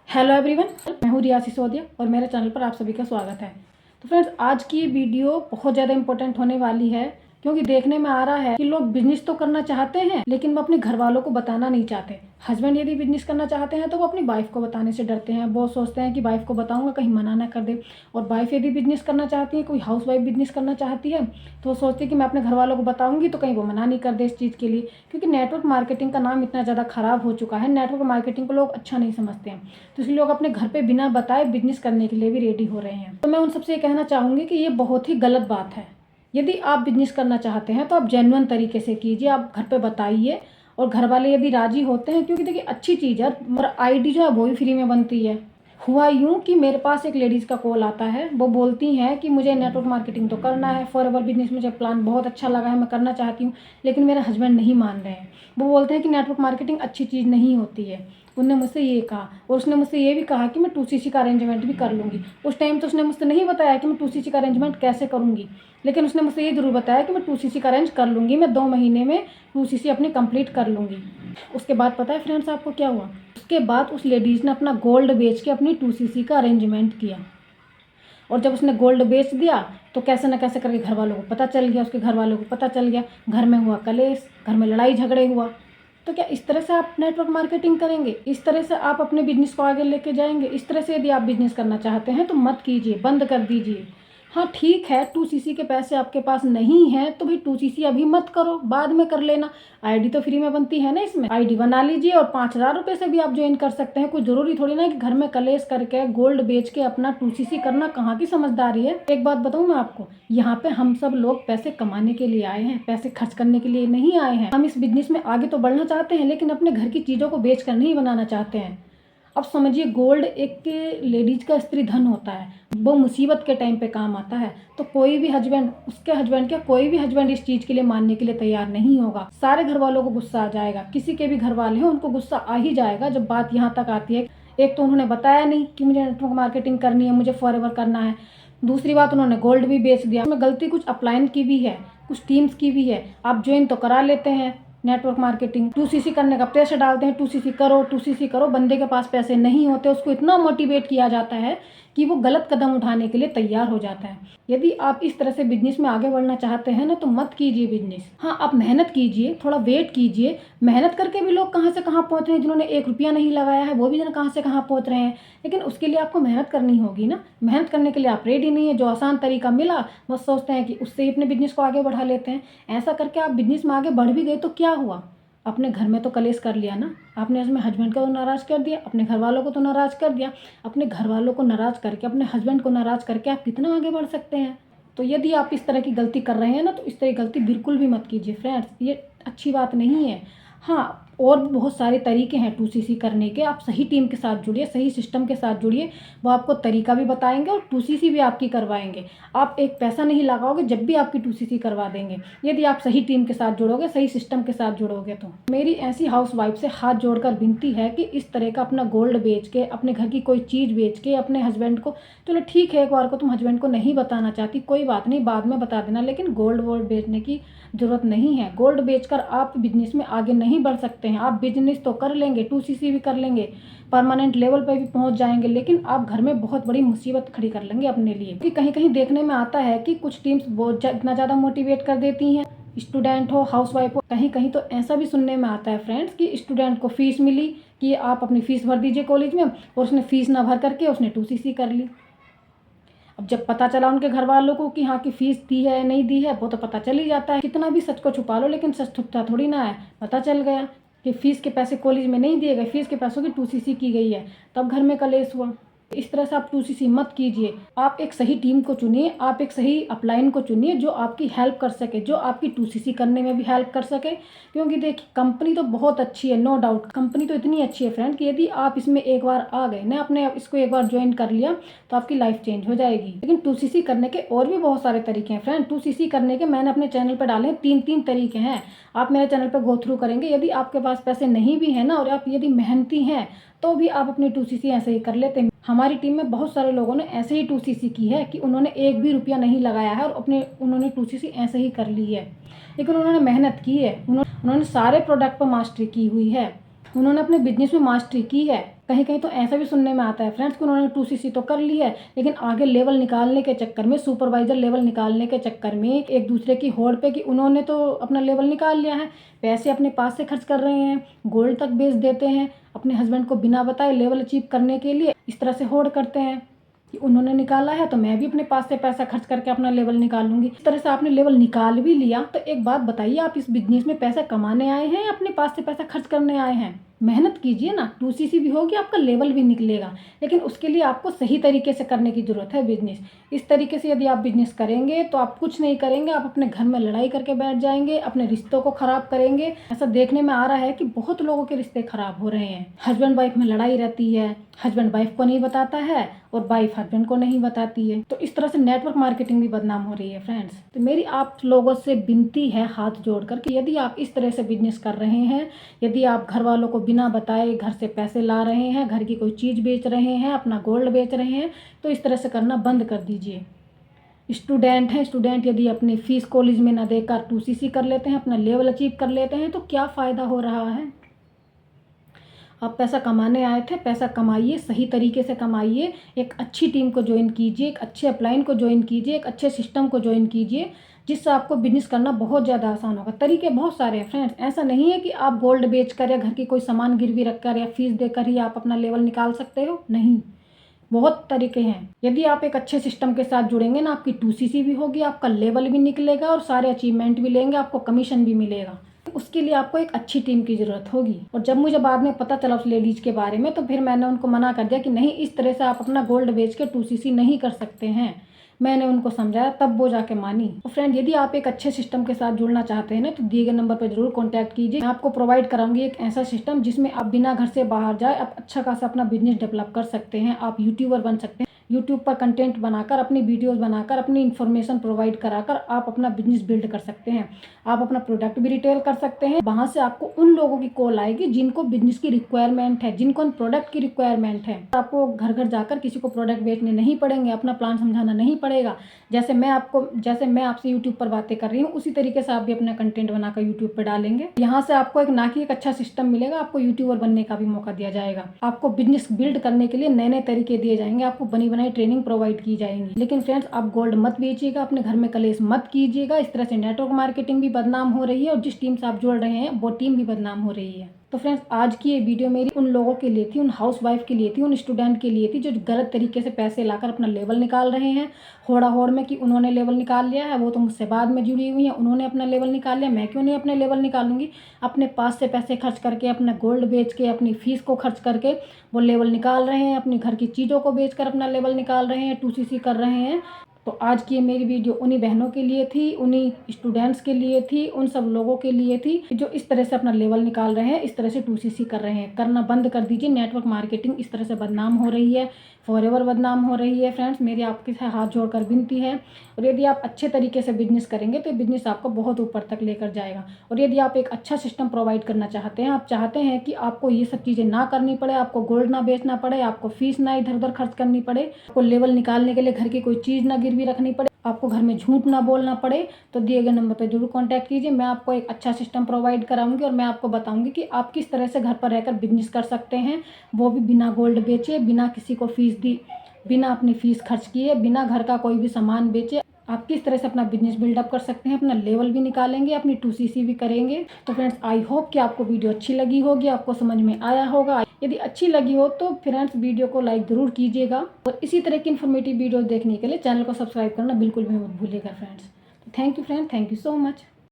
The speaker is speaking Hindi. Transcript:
हेलो एवरीवन, मैं हूँ रिया सिसोदिया और मेरे चैनल पर आप सभी का स्वागत है। तो फ्रेंड्स, आज की वीडियो बहुत ज़्यादा इंपॉर्टेंट होने वाली है क्योंकि देखने में आ रहा है कि लोग बिजनेस तो करना चाहते हैं लेकिन वो अपने घर वालों को बताना नहीं चाहते। हस्बैंड यदि बिजनेस करना चाहते हैं तो वो अपनी वाइफ को बताने से डरते हैं। वो सोचते हैं कि वाइफ को बताऊंगा कहीं मना ना कर दे। और वाइफ यदि बिजनेस करना चाहती है, कोई हाउस वाइफ बिजनेस करना चाहती है तो वो सोचती है कि मैं अपने घर वालों को बताऊंगी तो कहीं वो मना नहीं कर दे इस चीज़ के लिए। क्योंकि नेटवर्क मार्केटिंग का नाम इतना ज़्यादा ख़राब हो चुका है, नेटवर्क मार्केटिंग को लोग अच्छा नहीं समझते हैं, तो इसलिए लोग अपने घर पे बिना बताए बिजनेस करने के लिए भी रेडी हो रहे हैं। तो मैं उन सबसे ये कहना चाहूँगी कि ये बहुत ही गलत बात है। यदि आप बिजनेस करना चाहते हैं तो आप जेन्युइन तरीके से कीजिए, आप घर पे बताइए और घर वाले यदि राजी होते हैं, क्योंकि देखिए अच्छी चीज़ है और आईडी जो है वो भी फ्री में बनती है। हुआ यूँ कि मेरे पास एक लेडीज़ का कॉल आता है, वो बोलती हैं कि मुझे नेटवर्क मार्केटिंग तो करना है, फॉरएवर बिजनेस मुझे प्लान बहुत अच्छा लगा है, मैं करना चाहती हूँ, लेकिन मेरे हस्बैंड नहीं मान रहे हैं। वो बोलते हैं कि नेटवर्क मार्केटिंग अच्छी चीज़ नहीं होती है। उन्होंने मुझसे ये कहा और उसने मुझसे ये भी कहा कि मैं 2cc का अरेंजमेंट भी कर लूँगी। उस टाइम तो उसने मुझसे नहीं बताया कि मैं 2cc का अरेंजमेंट कैसे करूँगी, लेकिन उसने मुझसे ये ज़रूर बताया कि मैं 2cc का अरेंज कर लूँगी, मैं 2 महीने में 2cc अपनी कंप्लीट कर लूँगी। उसके बाद पता है फ्रेंड्स आपको क्या हुआ? उसके बाद उस लेडीज़ ने अपना गोल्ड बेच के अपनी 2cc का अरेंजमेंट किया। और जब उसने गोल्ड बेच दिया तो कैसे न कैसे करके घर वालों को पता चल गया, उसके घर वालों को पता चल गया, घर में हुआ कलेश, घर में लड़ाई झगड़े हुआ। तो क्या इस तरह से आप नेटवर्क मार्केटिंग करेंगे? इस तरह से आप अपने बिजनेस को आगे लेके जाएंगे? इस तरह से यदि आप बिजनेस करना चाहते हैं तो मत कीजिए, बंद कर दीजिए। हाँ ठीक है, 2cc के पैसे आपके पास नहीं हैं तो भाई 2cc अभी मत करो, बाद में कर लेना। आईडी तो फ्री में बनती है ना, इसमें आईडी बना लीजिए और 5,000 रुपये से भी आप ज्वाइन कर सकते हैं। कोई ज़रूरी थोड़ी ना कि घर में कलेश करके गोल्ड बेच के अपना 2cc करना कहाँ की समझदारी है। एक बात बताऊँ मैं आपको, यहाँ पे हम सब लोग पैसे कमाने के लिए आए हैं, पैसे खर्च करने के लिए नहीं आए हैं। हम इस बिजनेस में आगे तो बढ़ना चाहते हैं लेकिन अपने घर की चीज़ों को बेच कर नहीं बनाना चाहते हैं। अब समझिए, गोल्ड एक लेडीज का स्त्री धन होता है, वो मुसीबत के टाइम पे काम आता है। तो कोई भी हस्बैंड, उसके हस्बैंड क्या, कोई भी हस्बैंड इस चीज़ के लिए मानने के लिए तैयार नहीं होगा। सारे घर वालों को गुस्सा आ जाएगा, किसी के भी घर वाले हैं उनको गुस्सा आ ही जाएगा जब बात यहाँ तक आती है। एक तो उन्होंने बताया नहीं कि मुझे नेटवर्क मार्केटिंग करनी है, मुझे फॉरएवर करना है। दूसरी बात, उन्होंने गोल्ड भी बेच दिया। उसमें गलती कुछ अपलाइन की भी है, कुछ टीम्स की भी है। आप ज्वाइन तो करा लेते हैं नेटवर्क मार्केटिंग, 2cc करने का पैसे डालते हैं, 2cc करो 2cc करो। बंदे के पास पैसे नहीं होते, उसको इतना मोटिवेट किया जाता है कि वो गलत कदम उठाने के लिए तैयार हो जाता है। यदि आप इस तरह से बिजनेस में आगे बढ़ना चाहते हैं ना तो मत कीजिए बिजनेस। हाँ, आप मेहनत कीजिए, थोड़ा वेट कीजिए। मेहनत करके भी लोग कहाँ से कहाँ पहुँच रहे हैं, जिन्होंने 1 रुपया नहीं लगाया है वो भी जन कहाँ से कहाँ पहुँच रहे हैं। लेकिन उसके लिए आपको मेहनत करनी होगी ना। मेहनत करने के लिए आप रेडी नहीं है, जो आसान तरीका मिला बस सोचते हैं कि उससे ही अपने बिजनेस को आगे बढ़ा लेते हैं। ऐसा करके आप बिजनेस में आगे बढ़ भी गए तो क्या हुआ? अपने घर में तो कलेश कर लिया ना आपने, इसमें हस्बैंड को तो नाराज़ कर दिया, अपने घर वालों को तो नाराज़ कर दिया। अपने घर वालों को नाराज़ करके, अपने हस्बैंड को नाराज़ करके आप कितना आगे बढ़ सकते हैं? तो यदि आप इस तरह की गलती कर रहे हैं ना तो इस तरह की गलती बिल्कुल भी मत कीजिए फ्रेंड्स, ये अच्छी बात नहीं है। हाँ, और भी बहुत सारे तरीके हैं 2cc करने के। आप सही टीम के साथ जुड़िए, सही सिस्टम के साथ जुड़िए, वो आपको तरीका भी बताएंगे और 2cc भी आपकी करवाएंगे। आप एक पैसा नहीं लगाओगे जब भी आपकी 2cc करवा देंगे, यदि आप सही टीम के साथ जुड़ोगे, सही सिस्टम के साथ जुड़ोगे। तो मेरी ऐसी हाउस वाइफ से हाथ जोड़कर विनती है कि इस तरह का अपना गोल्ड बेच के, अपने घर की कोई चीज़ बेच के अपने हस्बैंड को, चलो ठीक है एक बार को तुम हस्बैंड को नहीं बताना चाहती, कोई बात नहीं, बाद में बता देना, लेकिन गोल्ड वोल्ड बेचने की ज़रूरत नहीं है। गोल्ड बेचकर आप बिजनेस में आगे नहीं बढ़ सकते हैं। आप बिजनेस तो कर लेंगे, 2cc भी कर लेंगे, परमानेंट लेवल पर भी पहुंच जाएंगे, लेकिन आप घर में बहुत बड़ी मुसीबत खड़ी कर लेंगे अपने लिए। क्योंकि कहीं कहीं देखने में आता है कि कुछ टीम्स बहुत इतना ज़्यादा मोटिवेट कर देती हैं, स्टूडेंट हो, हाउसवाइफ हो। कहीं कहीं तो ऐसा भी सुनने में आता है फ्रेंड्स कि स्टूडेंट को फीस मिली कि आप अपनी फ़ीस भर दीजिए कॉलेज में, और उसने फ़ीस ना भर करके उसने 2cc कर ली। अब जब पता चला उनके घर वालों को कि हाँ की फीस दी है नहीं दी है, वो तो पता चल ही जाता है। कितना भी सच को छुपा लो लेकिन सच छुपता थोड़ी ना है। पता चल गया कि फीस के पैसे कॉलेज में नहीं दिए गए, फीस के पैसों की 2cc की गई है, तब घर में कलेश हुआ। इस तरह से आप 2cc मत कीजिए। आप एक सही टीम को चुनिए, आप एक सही अपलाइन को चुनिए जो आपकी हेल्प कर सके, जो आपकी 2cc करने में भी हेल्प कर सके। क्योंकि देखिए, कंपनी तो बहुत अच्छी है, नो डाउट, कंपनी तो इतनी अच्छी है फ्रेंड कि यदि आप इसमें एक बार आ गए ना, आपने इसको एक बार ज्वाइन कर लिया तो आपकी लाइफ चेंज हो जाएगी। लेकिन 2cc करने के और भी बहुत सारे तरीके हैं फ्रेंड। 2cc करने के मैंने अपने चैनल पर डाले हैं, 3 तरीके हैं। आप मेरे चैनल पर गो थ्रू करेंगे, यदि आपके पास पैसे नहीं भी हैं ना और आप यदि मेहनती हैं तो भी आप अपनी 2cc ऐसे ही कर लेते हैं। हमारी टीम में बहुत सारे लोगों ने ऐसे ही 2cc की है कि उन्होंने 1 भी रुपया नहीं लगाया है और उन्होंने 2cc ऐसे ही कर ली है। लेकिन उन्होंने मेहनत की है, उन्होंने सारे प्रोडक्ट पर मास्टरी की हुई है। उन्होंने अपने बिजनेस में मास्टरी की है। कहीं कहीं तो ऐसा भी सुनने में आता है फ्रेंड्स कि उन्होंने 2cc तो कर ली है, लेकिन आगे लेवल निकालने के चक्कर में, सुपरवाइजर लेवल निकालने के चक्कर में, एक दूसरे की होड़ पे कि उन्होंने तो अपना लेवल निकाल लिया है, पैसे अपने पास से खर्च कर रहे हैं, गोल्ड तक बेच देते हैं, अपने हस्बैंड को बिना बताए लेवल अचीव करने के लिए इस तरह से होड़ करते हैं कि उन्होंने निकाला है तो मैं भी अपने पास से पैसा खर्च करके अपना लेवल निकालूंगी। इस तरह से आपने लेवल निकाल भी लिया तो एक बात बताइए, आप इस बिजनेस में पैसा कमाने आए हैं या अपने पास से पैसा खर्च करने आए हैं? मेहनत कीजिए ना, 2cc भी होगी, आपका लेवल भी निकलेगा, लेकिन उसके लिए आपको सही तरीके से करने की जरूरत है बिजनेस। इस तरीके से यदि आप बिजनेस करेंगे तो आप कुछ नहीं करेंगे, आप अपने घर में लड़ाई करके बैठ जाएंगे, अपने रिश्तों को खराब करेंगे। ऐसा देखने में आ रहा है कि बहुत लोगों के रिश्ते खराब हो रहे हैं। हस्बैंड वाइफ में लड़ाई रहती है, हस्बैंड वाइफ को नहीं बताता है और वाइफ हस्बैंड को नहीं बताती है, तो इस तरह से नेटवर्क मार्केटिंग भी बदनाम हो रही है फ्रेंड्स। तो मेरी आप लोगों से विनती है हाथ जोड़कर कि यदि आप इस तरह से बिजनेस कर रहे हैं, यदि आप घर वालों को बिना बताए घर से पैसे ला रहे हैं, घर की कोई चीज़ बेच रहे हैं, अपना गोल्ड बेच रहे हैं, तो इस तरह से करना बंद कर दीजिए। स्टूडेंट हैं, स्टूडेंट यदि अपनी फीस कॉलेज में ना देकर 2cc कर लेते हैं, अपना लेवल अचीव कर लेते हैं, तो क्या फ़ायदा हो रहा है? आप पैसा कमाने आए थे, पैसा कमाइए, सही तरीके से कमाइए, एक अच्छी टीम को ज्वाइन कीजिए, एक अच्छे अपलाइन को ज्वाइन कीजिए, एक अच्छे सिस्टम को ज्वाइन कीजिए, जिससे आपको बिजनेस करना बहुत ज़्यादा आसान होगा। तरीके बहुत सारे हैं फ्रेंड्स, ऐसा नहीं है कि आप गोल्ड बेचकर या घर की कोई सामान गिरवी रखकर या फीस देकर ही आप अपना लेवल निकाल सकते हो, नहीं, बहुत तरीके हैं। यदि आप एक अच्छे सिस्टम के साथ जुड़ेंगे ना, आपकी 2cc भी होगी, आपका लेवल भी निकलेगा और सारे अचीवमेंट भी लेंगे, आपको कमीशन भी मिलेगा। उसके लिए आपको एक अच्छी टीम की ज़रूरत होगी। और जब मुझे बाद में पता चला उस लेडीज के बारे में, तो फिर मैंने उनको मना कर दिया कि नहीं, इस तरह से आप अपना गोल्ड बेच के 2cc नहीं कर सकते हैं। मैंने उनको समझाया, तब वो जाके मानी। तो फ्रेंड, यदि आप एक अच्छे सिस्टम के साथ जुड़ना चाहते हैं ना, तो दिए गए नंबर पर जरूर कॉन्टैक्ट कीजिए। मैं आपको प्रोवाइड कराऊंगी एक ऐसा सिस्टम जिसमें आप बिना घर से बाहर जाए आप अच्छा खासा अपना बिजनेस डेवलप कर सकते हैं। आप यूट्यूबर बन सकते हैं, यूट्यूब पर कंटेंट बनाकर, अपनी वीडियोस बनाकर, अपनी इन्फॉर्मेशन प्रोवाइड कराकर आप अपना बिजनेस बिल्ड कर सकते हैं। आप अपना प्रोडक्ट भी रिटेल कर सकते हैं। वहाँ से आपको उन लोगों की कॉल आएगी जिनको बिजनेस की रिक्वायरमेंट है, जिनको उन प्रोडक्ट की रिक्वायरमेंट है। आपको घर घर जाकर किसी को प्रोडक्ट बेचने नहीं पड़ेंगे, अपना प्लान समझाना नहीं पड़ेगा। जैसे मैं आपसे यूट्यूब पर बातें कर रही हूँ, उसी तरीके से आप भी अपना कंटेंट बनाकर यूट्यूब पर डालेंगे। यहाँ से आपको एक अच्छा सिस्टम मिलेगा, आपको यूट्यूबर बनने का भी मौका दिया जाएगा, आपको बिजनेस बिल्ड करने के लिए नए नए तरीके दिए जाएंगे, आपको बनी बनाई ट्रेनिंग प्रोवाइड की जाएंगी। लेकिन फ्रेंड्स, आप गोल्ड मत बेचिएगा, अपने घर में कलेश मत कीजिएगा। इस तरह से नेटवर्क मार्केटिंग भी बदनाम हो रही है और जिस टीम से आप जुड़ रहे हैं वो टीम भी बदनाम हो रही है। तो फ्रेंड्स, आज की ये वीडियो मेरी उन लोगों के लिए थी, उन हाउसवाइफ के लिए थी, उन स्टूडेंट के लिए थी जो गलत तरीके से पैसे लाकर अपना लेवल निकाल रहे हैं, होड़ा होड़ में कि उन्होंने लेवल निकाल लिया है, वो तो मुझसे बाद में जुड़ी हुई हैं, उन्होंने अपना लेवल निकाल लिया, मैं क्यों नहीं अपने लेवल निकालूंगी? अपने पास से पैसे खर्च करके, अपना गोल्ड बेच के, अपनी फीस को खर्च करके वो लेवल निकाल रहे हैं, अपनी घर की चीज़ों को बेचकर अपना लेवल निकाल रहे हैं, 2cc कर रहे हैं। तो आज की ये मेरी वीडियो उन्हीं बहनों के लिए थी, उन्हीं स्टूडेंट्स के लिए थी, उन सब लोगों के लिए थी जो इस तरह से अपना लेवल निकाल रहे हैं, इस तरह से 2cc कर रहे हैं। करना बंद कर दीजिए। नेटवर्क मार्केटिंग इस तरह से बदनाम हो रही है, फॉरएवर बदनाम हो रही है। फ्रेंड्स, मेरी आपके साथ हाथ जोड़कर विनती है, और यदि आप अच्छे तरीके से बिजनेस करेंगे तो बिजनेस आपको बहुत ऊपर तक लेकर जाएगा। और यदि आप एक अच्छा सिस्टम प्रोवाइड करना चाहते हैं, आप चाहते हैं कि आपको ये सब चीज़ें ना करनी पड़े, आपको गोल्ड ना बेचना पड़े, आपको फीस ना इधर उधर खर्च करनी पड़े, आपको लेवल निकालने के लिए घर की कोई चीज़ ना गिरवी रखनी पड़े, आपको घर में झूठ ना बोलना पड़े, तो दिए गए नंबर पर जरूर कांटेक्ट कीजिए। मैं आपको एक अच्छा सिस्टम प्रोवाइड कराऊंगी और मैं आपको बताऊंगी कि आप किस तरह से घर पर रहकर बिजनेस कर सकते हैं, वो भी बिना गोल्ड बेचे, बिना किसी को फीस दी, बिना अपनी फीस खर्च किए, बिना घर का कोई भी सामान बेचे। आप किस तरह से अपना बिजनेस बिल्डअप कर सकते हैं, अपना लेवल भी निकालेंगे, अपनी 2cc भी करेंगे। तो फ्रेंड्स, आई होप कि आपको वीडियो अच्छी लगी होगी, आपको समझ में आया होगा। यदि अच्छी लगी हो तो फ्रेंड्स वीडियो को लाइक जरूर कीजिएगा, और इसी तरह की इन्फॉर्मेटिव वीडियो देखने के लिए चैनल को सब्सक्राइब करना बिल्कुल भी मत भूलिएगा friends. Thank you friend, thank you so much.